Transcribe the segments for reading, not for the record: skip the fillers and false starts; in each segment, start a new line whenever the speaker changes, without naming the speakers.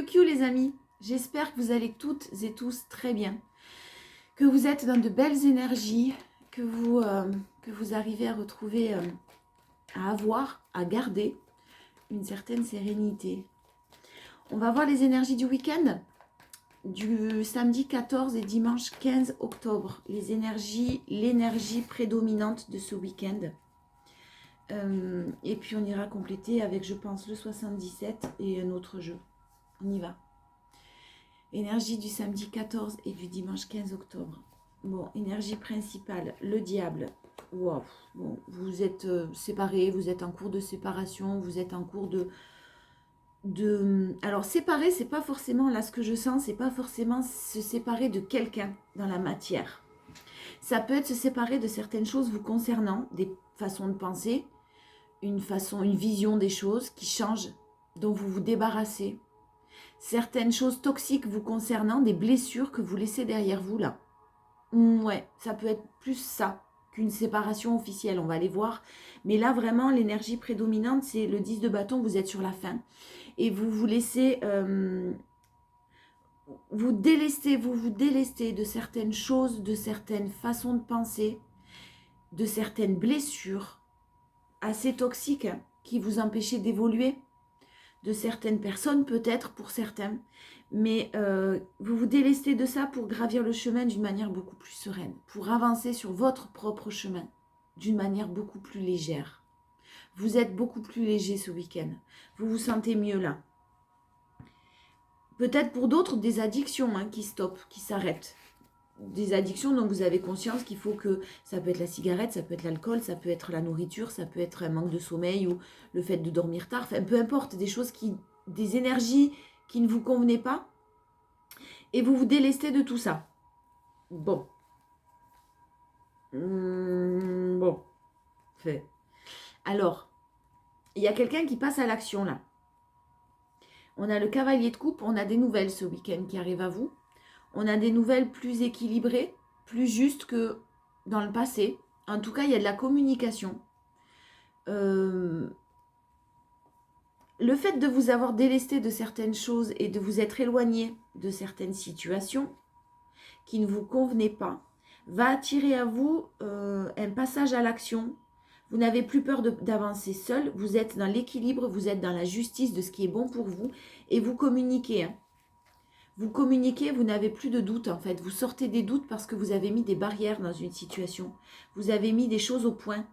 Kiou les amis, j'espère que vous allez toutes et tous très bien, que vous êtes dans de belles énergies, que vous arrivez à retrouver, à avoir, à garder une certaine sérénité. On va voir les énergies du week-end, du samedi 14 et dimanche 15 octobre, l'énergie prédominante de ce week-end. Et puis on ira compléter avec, je pense, le 77 et un autre jeu. On y va. Énergie du samedi 14 et du dimanche 15 octobre. Bon, énergie principale, le diable. Wow. Bon, vous êtes séparés, vous êtes en cours de séparation, vous êtes en cours de... Alors, séparer, c'est pas forcément, là, ce que je sens, c'est pas forcément se séparer de quelqu'un dans la matière. Ça peut être se séparer de certaines choses vous concernant, des façons de penser, une vision des choses qui changent, dont vous vous débarrassez. Certaines choses toxiques vous concernant, des blessures que vous laissez derrière vous là. Ouais, ça peut être plus ça qu'une séparation officielle, on va aller voir. Mais là, vraiment, l'énergie prédominante, c'est le 10 de bâton, vous êtes sur la fin. Et vous vous laissez... vous vous délestez de certaines choses, de certaines façons de penser, de certaines blessures assez toxiques hein, qui vous empêchaient d'évoluer, de certaines personnes peut-être pour certains, mais vous vous délestez de ça pour gravir le chemin d'une manière beaucoup plus sereine, pour avancer sur votre propre chemin d'une manière beaucoup plus légère. Vous êtes beaucoup plus léger ce week-end, vous vous sentez mieux là. Peut-être pour d'autres des addictions hein, qui stoppent, qui s'arrêtent. Des addictions dont vous avez conscience qu'il faut que... Ça peut être la cigarette, ça peut être l'alcool, ça peut être la nourriture, ça peut être un manque de sommeil ou le fait de dormir tard. Enfin, peu importe, des énergies qui ne vous convenaient pas. Et vous vous délestez de tout ça. Bon. Bon. Fait. Alors, il y a quelqu'un qui passe à l'action là. On a le cavalier de coupe, on a des nouvelles ce week-end qui arrivent à vous. On a des nouvelles plus équilibrées, plus justes que dans le passé. En tout cas, il y a de la communication. Le fait de vous avoir délesté de certaines choses et de vous être éloigné de certaines situations qui ne vous convenaient pas, va attirer à vous un passage à l'action. Vous n'avez plus peur d'avancer seul, vous êtes dans l'équilibre, vous êtes dans la justice de ce qui est bon pour vous et vous communiquez. Hein. Vous communiquez, vous n'avez plus de doute en fait. Vous sortez des doutes parce que vous avez mis des barrières dans une situation. Vous avez mis des choses au point.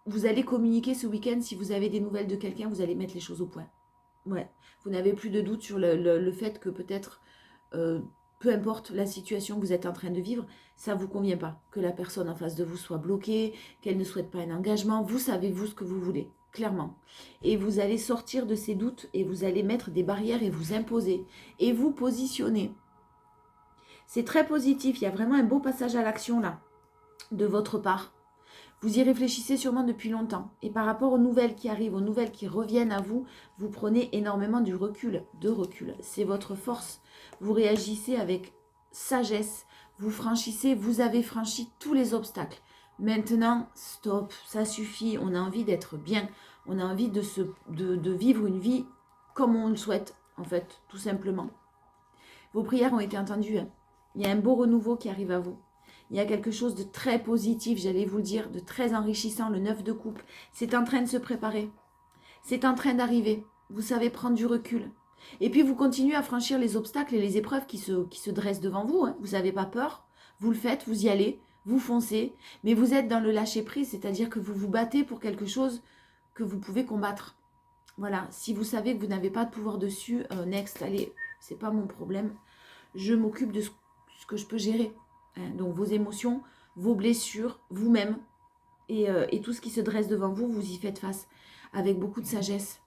Vous allez communiquer ce week-end, si vous avez des nouvelles de quelqu'un, vous allez mettre les choses au point. Ouais. Vous n'avez plus de doute sur le fait que peut-être, peu importe la situation que vous êtes en train de vivre, ça ne vous convient pas. Que la personne en face de vous soit bloquée, qu'elle ne souhaite pas un engagement. Vous savez, vous, ce que vous voulez. Clairement. Et vous allez sortir de ces doutes et vous allez mettre des barrières et vous imposer et vous positionner. C'est très positif, il y a vraiment un beau passage à l'action là, de votre part. Vous y réfléchissez sûrement depuis longtemps. Et par rapport aux nouvelles qui arrivent, aux nouvelles qui reviennent à vous, vous prenez énormément de recul. C'est votre force. Vous réagissez avec sagesse. Vous avez franchi tous les obstacles. Maintenant, stop, ça suffit. On a envie d'être bien. On a envie de vivre une vie comme on le souhaite, en fait, tout simplement. Vos prières ont été entendues. Hein. Il y a un beau renouveau qui arrive à vous. Il y a quelque chose de très positif, j'allais vous le dire, de très enrichissant, le 9 de coupe. C'est en train de se préparer. C'est en train d'arriver. Vous savez prendre du recul. Et puis vous continuez à franchir les obstacles et les épreuves qui se dressent devant vous. Hein. Vous n'avez pas peur. Vous le faites, vous y allez, vous foncez. Mais vous êtes dans le lâcher-prise, c'est-à-dire que vous vous battez pour quelque chose que vous pouvez combattre. Voilà, si vous savez que vous n'avez pas de pouvoir dessus, next, allez, c'est pas mon problème. Je m'occupe de ce que je peux gérer. Hein. Donc vos émotions, vos blessures, vous-même, et tout ce qui se dresse devant vous, vous y faites face avec beaucoup de sagesse.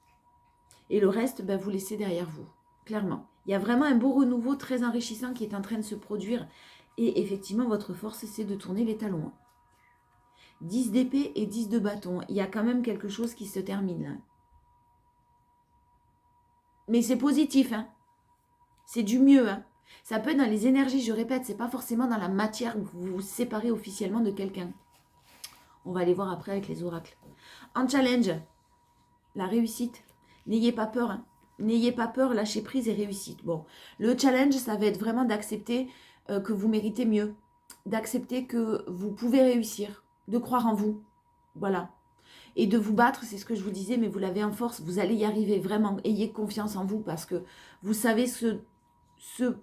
Et le reste, ben, vous laissez derrière vous, clairement. Il y a vraiment un beau renouveau très enrichissant qui est en train de se produire. Et effectivement, votre force, c'est de tourner les talons. 10 d'épée et 10 de bâton. Il y a quand même quelque chose qui se termine là. Mais c'est positif, hein. C'est du mieux, hein. Ça peut être dans les énergies, je répète, c'est pas forcément dans la matière où vous vous séparez officiellement de quelqu'un. On va aller voir après avec les oracles. En challenge, la réussite. N'ayez pas peur, hein. N'ayez pas peur, lâchez prise et réussite. Bon, le challenge, ça va être vraiment d'accepter que vous méritez mieux, d'accepter que vous pouvez réussir, de croire en vous. Voilà. Et de vous battre, c'est ce que je vous disais, mais vous l'avez en force, vous allez y arriver, vraiment. Ayez confiance en vous parce que vous savez ce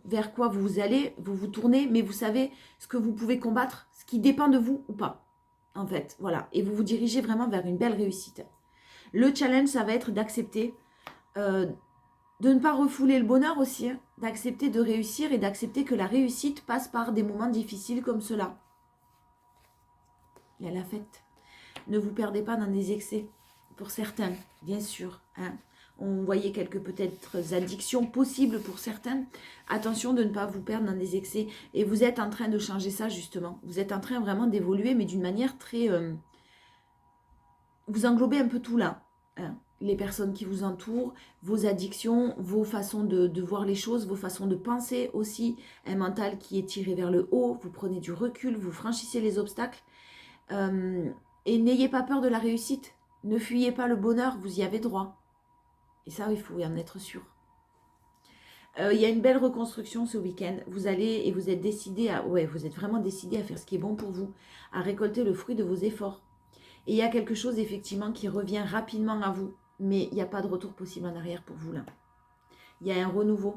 vers quoi vous allez, vous vous tournez, mais vous savez ce que vous pouvez combattre, ce qui dépend de vous ou pas, en fait. Voilà. Et vous vous dirigez vraiment vers une belle réussite. Le challenge, ça va être d'accepter, de ne pas refouler le bonheur aussi, hein, d'accepter de réussir et d'accepter que la réussite passe par des moments difficiles comme cela. Il y a la fête. Ne vous perdez pas dans des excès, pour certains, bien sûr. Hein. On voyait quelques peut-être addictions possibles pour certains. Attention de ne pas vous perdre dans des excès. Et vous êtes en train de changer ça, justement. Vous êtes en train vraiment d'évoluer, mais d'une manière très... vous englobez un peu tout là. Hein. Les personnes qui vous entourent, vos addictions, vos façons de voir les choses, vos façons de penser aussi. Un mental qui est tiré vers le haut. Vous prenez du recul, vous franchissez les obstacles. Et n'ayez pas peur de la réussite. Ne fuyez pas le bonheur, vous y avez droit. Et ça, il faut y en être sûr. Il y a une belle reconstruction ce week-end. Vous allez et vous êtes décidé à... Ouais, vous êtes vraiment décidé à faire ce qui est bon pour vous, à récolter le fruit de vos efforts. Et il y a quelque chose effectivement qui revient rapidement à vous. Mais il n'y a pas de retour possible en arrière pour vous là. Il y a un renouveau.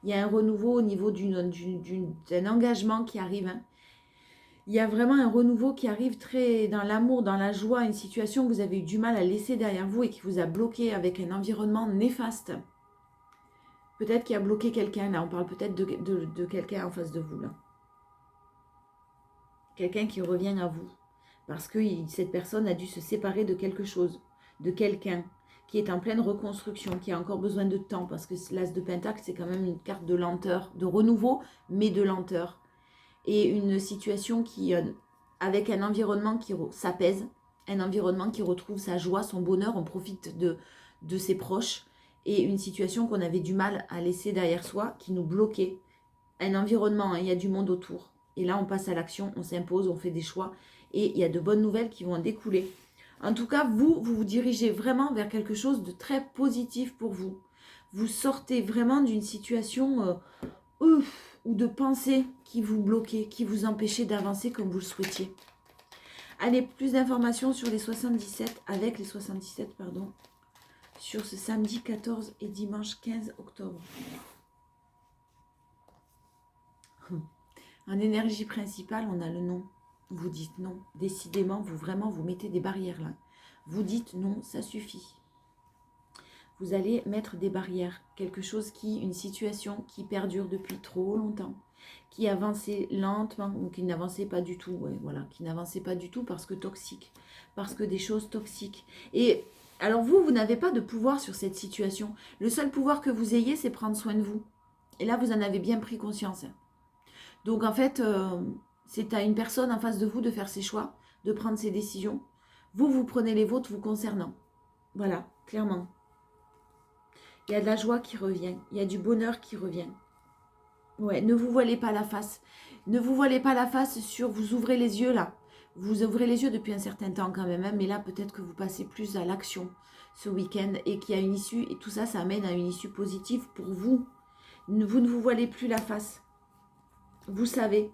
Il y a un renouveau au niveau d'un engagement qui arrive. Hein. Il y a vraiment un renouveau qui arrive très dans l'amour, dans la joie, une situation que vous avez eu du mal à laisser derrière vous et qui vous a bloqué avec un environnement néfaste. Peut-être qu'il a bloqué quelqu'un, là, on parle peut-être de quelqu'un en face de vous, là. Quelqu'un qui revient à vous. Parce que cette personne a dû se séparer de quelque chose, de quelqu'un qui est en pleine reconstruction, qui a encore besoin de temps, parce que l'As de Pentacle, c'est quand même une carte de lenteur, de renouveau, mais de lenteur. Et une situation qui, avec un environnement qui s'apaise, un environnement qui retrouve sa joie, son bonheur, on profite de ses proches, et une situation qu'on avait du mal à laisser derrière soi, qui nous bloquait. Un environnement, hein, il y a du monde autour. Et là, on passe à l'action, on s'impose, on fait des choix, et il y a de bonnes nouvelles qui vont en découler. En tout cas, vous dirigez vraiment vers quelque chose de très positif pour vous. Vous sortez vraiment d'une situation... ou de pensées qui vous bloquaient, qui vous empêchaient d'avancer comme vous le souhaitiez. Allez, plus d'informations sur les 77, avec les 77, pardon, sur ce samedi 14 et dimanche 15 octobre. En énergie principale, on a le non. Vous dites non. Décidément, vous mettez des barrières là. Vous dites non, ça suffit. Vous allez mettre des barrières, une situation qui perdure depuis trop longtemps, qui avançait lentement ou qui n'avançait pas du tout, qui n'avançait pas du tout parce que toxique, parce que des choses toxiques. Et alors vous n'avez pas de pouvoir sur cette situation. Le seul pouvoir que vous ayez, c'est prendre soin de vous. Et là, vous en avez bien pris conscience. Donc en fait, c'est à une personne en face de vous de faire ses choix, de prendre ses décisions. Vous prenez les vôtres vous concernant. Voilà, clairement. Il y a de la joie qui revient. Il y a du bonheur qui revient. Ouais, ne vous voilez pas la face. Ne vous voilez pas la face sur... Vous ouvrez les yeux là. Vous ouvrez les yeux depuis un certain temps quand même. Hein, mais là, peut-être que vous passez plus à l'action ce week-end. Et qu'il y a une issue. Et tout ça, ça amène à une issue positive pour vous. Vous ne vous voilez plus la face. Vous savez.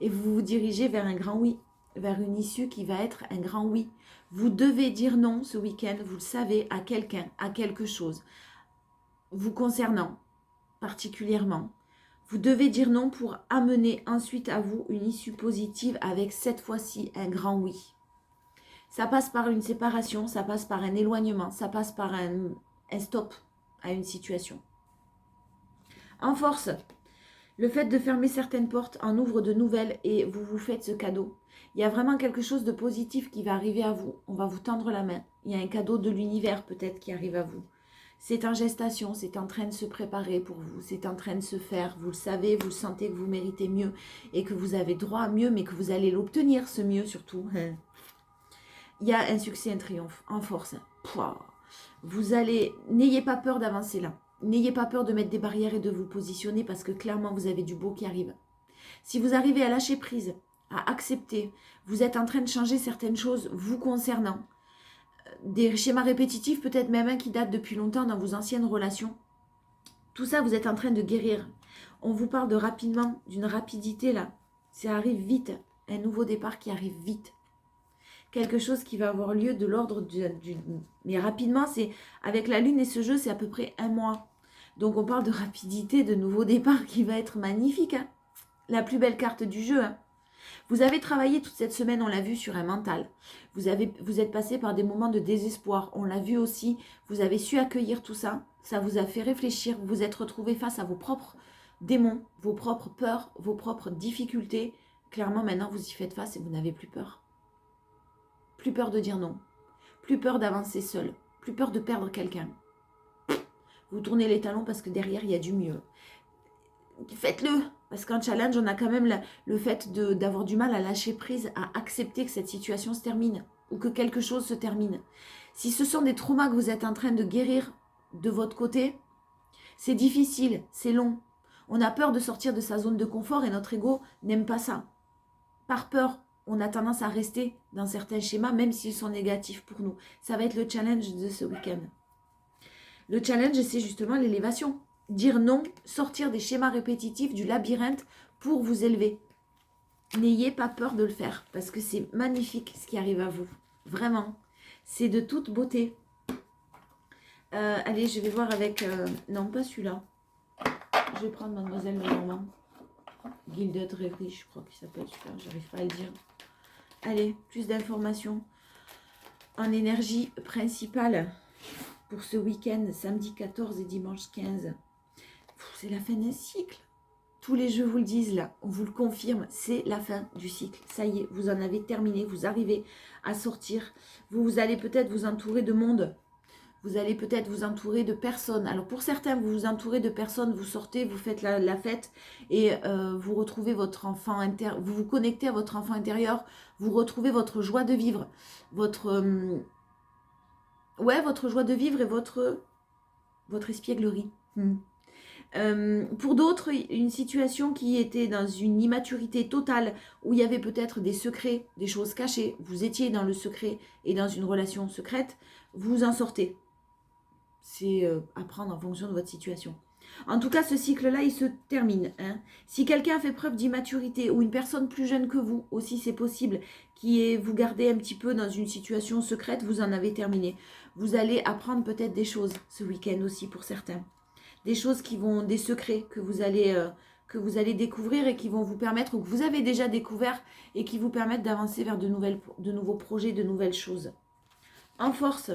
Et vous vous dirigez vers un grand oui. Vers une issue qui va être un grand oui. Vous devez dire non ce week-end. Vous le savez, à quelqu'un, à quelque chose. Vous concernant particulièrement, vous devez dire non pour amener ensuite à vous une issue positive avec cette fois-ci un grand oui. Ça passe par une séparation, ça passe par un éloignement, ça passe par un stop à une situation. En force, le fait de fermer certaines portes en ouvre de nouvelles et vous vous faites ce cadeau. Il y a vraiment quelque chose de positif qui va arriver à vous. On va vous tendre la main. Il y a un cadeau de l'univers peut-être qui arrive à vous. C'est en gestation, c'est en train de se préparer pour vous, c'est en train de se faire. Vous le savez, vous le sentez que vous méritez mieux et que vous avez droit à mieux, mais que vous allez l'obtenir, ce mieux surtout. Il y a un succès, un triomphe, en force. Vous allez, n'ayez pas peur d'avancer là. N'ayez pas peur de mettre des barrières et de vous positionner parce que clairement, vous avez du beau qui arrive. Si vous arrivez à lâcher prise, à accepter, vous êtes en train de changer certaines choses vous concernant. des schémas répétitifs, peut-être même un qui date depuis longtemps dans vos anciennes relations. Tout ça, vous êtes en train de guérir. On vous parle de rapidement, d'une rapidité là. Ça arrive vite. Un nouveau départ qui arrive vite. Quelque chose qui va avoir lieu de l'ordre du... Mais rapidement, c'est avec la lune et ce jeu, c'est à peu près 1 mois. Donc on parle de rapidité, de nouveau départ qui va être magnifique. Hein. La plus belle carte du jeu. Hein. Vous avez travaillé toute cette semaine, on l'a vu, sur un mental. Vous êtes passé par des moments de désespoir. On l'a vu aussi. Vous avez su accueillir tout ça. Ça vous a fait réfléchir. Vous vous êtes retrouvé face à vos propres démons, vos propres peurs, vos propres difficultés. Clairement, maintenant, vous y faites face et vous n'avez plus peur. Plus peur de dire non. Plus peur d'avancer seul. Plus peur de perdre quelqu'un. Vous tournez les talons parce que derrière, il y a du mieux. Faites-le. Parce qu'en challenge, on a quand même le fait d'avoir du mal à lâcher prise, à accepter que cette situation se termine ou que quelque chose se termine. Si ce sont des traumas que vous êtes en train de guérir de votre côté, c'est difficile, c'est long. On a peur de sortir de sa zone de confort et notre ego n'aime pas ça. Par peur, on a tendance à rester dans certains schémas, même s'ils sont négatifs pour nous. Ça va être le challenge de ce week-end. Le challenge, c'est justement l'élévation. Dire non, sortir des schémas répétitifs, du labyrinthe pour vous élever. N'ayez pas peur de le faire parce que c'est magnifique ce qui arrive à vous. Vraiment. C'est de toute beauté. Allez, je vais voir avec... non, pas celui-là. Je vais prendre Mademoiselle Lenormand. Gilded Rêverie, je crois qu'il s'appelle celui-là. J'arrive pas à le dire. Allez, plus d'informations. En énergie principale pour ce week-end, samedi 14 et dimanche 15. C'est la fin d'un cycle. Tous les jeux vous le disent là, on vous le confirme, c'est la fin du cycle. Ça y est, vous en avez terminé, vous arrivez à sortir. Vous allez peut-être vous entourer de monde. Vous allez peut-être vous entourer de personnes. Alors pour certains, vous vous entourez de personnes, vous sortez, vous faites la fête et vous retrouvez votre enfant intérieur, vous vous connectez à votre enfant intérieur, vous retrouvez votre joie de vivre, votre joie de vivre et votre espièglerie. Pour d'autres, une situation qui était dans une immaturité totale, où il y avait peut-être des secrets, des choses cachées, vous étiez dans le secret et dans une relation secrète, vous en sortez. C'est à prendre en fonction de votre situation. En tout cas, ce cycle-là, il se termine. Hein. Si quelqu'un fait preuve d'immaturité, ou une personne plus jeune que vous, aussi c'est possible, vous gardez un petit peu dans une situation secrète, vous en avez terminé. Vous allez apprendre peut-être des choses ce week-end aussi pour certains. Des choses des secrets que vous allez découvrir et qui vont vous permettre, ou que vous avez déjà découvert, et qui vous permettent d'avancer vers de nouveaux projets, de nouvelles choses. En force,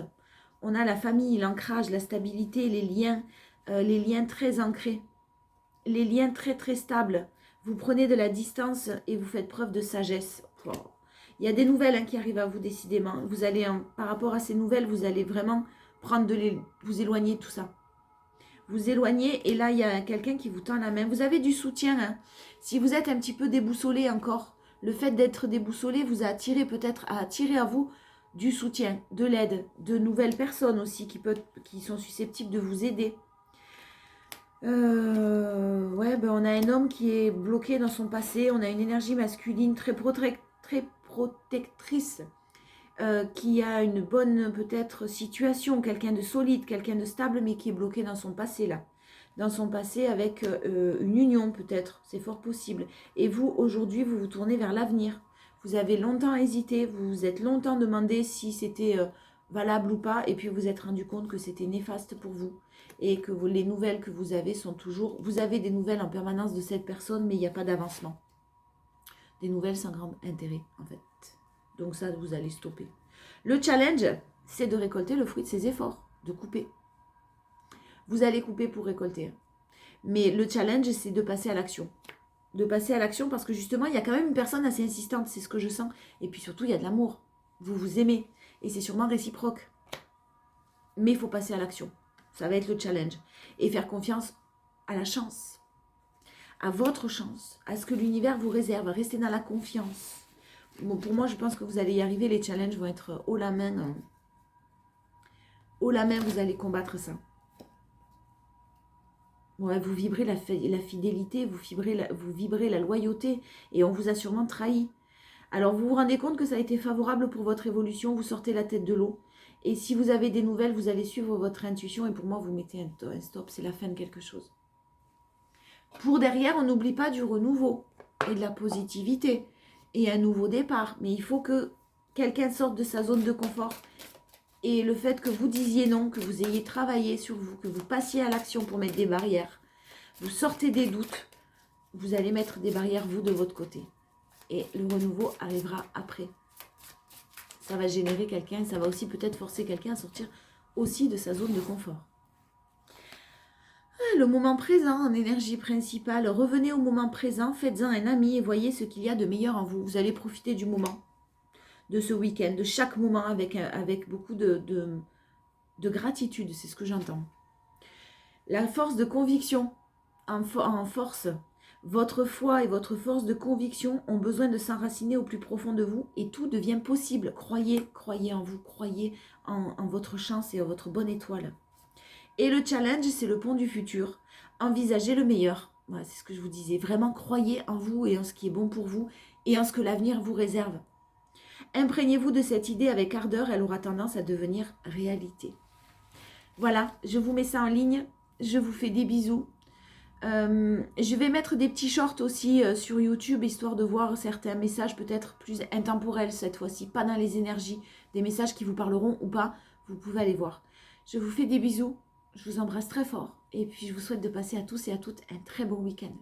on a la famille, l'ancrage, la stabilité, les liens très ancrés, les liens très très stables. Vous prenez de la distance et vous faites preuve de sagesse. Wow. Il y a des nouvelles qui arrivent à vous décidément. Vous allez, par rapport à ces nouvelles, vous allez vraiment vous éloigner de tout ça. Vous éloignez et là, il y a quelqu'un qui vous tend la main. Vous avez du soutien. Hein. Si vous êtes un petit peu déboussolé encore, le fait d'être déboussolé vous a attiré peut-être à attirer à vous du soutien, de l'aide, de nouvelles personnes aussi qui sont susceptibles de vous aider. On a un homme qui est bloqué dans son passé. On a une énergie masculine très protectrice. Qui a une bonne peut-être situation, quelqu'un de solide, quelqu'un de stable, mais qui est bloqué dans son passé là. Dans son passé avec une union peut-être, c'est fort possible. Et vous, aujourd'hui, vous vous tournez vers l'avenir. Vous avez longtemps hésité, vous vous êtes longtemps demandé si c'était valable ou pas, et puis vous vous êtes rendu compte que c'était néfaste pour vous. Et que les nouvelles que vous avez sont toujours... Vous avez des nouvelles en permanence de cette personne, mais il n'y a pas d'avancement. Des nouvelles sans grand intérêt, en fait. Donc ça, vous allez stopper. Le challenge, c'est de récolter le fruit de ses efforts, de couper. Vous allez couper pour récolter. Mais le challenge, c'est de passer à l'action. De passer à l'action parce que justement, il y a quand même une personne assez insistante, c'est ce que je sens. Et puis surtout, il y a de l'amour. Vous vous aimez. Et c'est sûrement réciproque. Mais il faut passer à l'action. Ça va être le challenge. Et faire confiance à la chance. À votre chance. À ce que l'univers vous réserve. Restez dans la confiance. Bon, pour moi, je pense que vous allez y arriver. Les challenges vont être haut la main. Haut la main, vous allez combattre ça. Ouais, vous vibrez la fidélité, vous vibrez la loyauté. Et on vous a sûrement trahi. Alors, vous vous rendez compte que ça a été favorable pour votre évolution. Vous sortez la tête de l'eau. Et si vous avez des nouvelles, vous allez suivre votre intuition et pour moi, vous mettez un stop, c'est la fin de quelque chose. Pour derrière, on n'oublie pas du renouveau et de la positivité et un nouveau départ. Mais il faut que quelqu'un sorte de sa zone de confort. Et le fait que vous disiez non, que vous ayez travaillé sur vous, que vous passiez à l'action pour mettre des barrières, vous sortez des doutes, vous allez mettre des barrières, vous, de votre côté. Et le renouveau arrivera après. Ça va générer quelqu'un, ça va aussi peut-être forcer quelqu'un à sortir aussi de sa zone de confort. Le moment présent en énergie principale, revenez au moment présent, faites-en un ami et voyez ce qu'il y a de meilleur en vous. Vous allez profiter du moment, de ce week-end, de chaque moment avec beaucoup de gratitude, c'est ce que j'entends. La force de conviction en force. Votre foi et votre force de conviction ont besoin de s'enraciner au plus profond de vous et tout devient possible. Croyez en vous, croyez en votre chance et en votre bonne étoile. Et le challenge, c'est le pont du futur. Envisagez le meilleur. Voilà, c'est ce que je vous disais. Vraiment, croyez en vous et en ce qui est bon pour vous et en ce que l'avenir vous réserve. Imprégnez-vous de cette idée avec ardeur, elle aura tendance à devenir réalité. Voilà, je vous mets ça en ligne. Je vous fais des bisous. Je vais mettre des petits shorts aussi sur YouTube, histoire de voir certains messages peut-être plus intemporels cette fois-ci, pas dans les énergies, des messages qui vous parleront ou pas, vous pouvez aller voir. Je vous fais des bisous, je vous embrasse très fort, et puis je vous souhaite de passer à tous et à toutes un très bon week-end.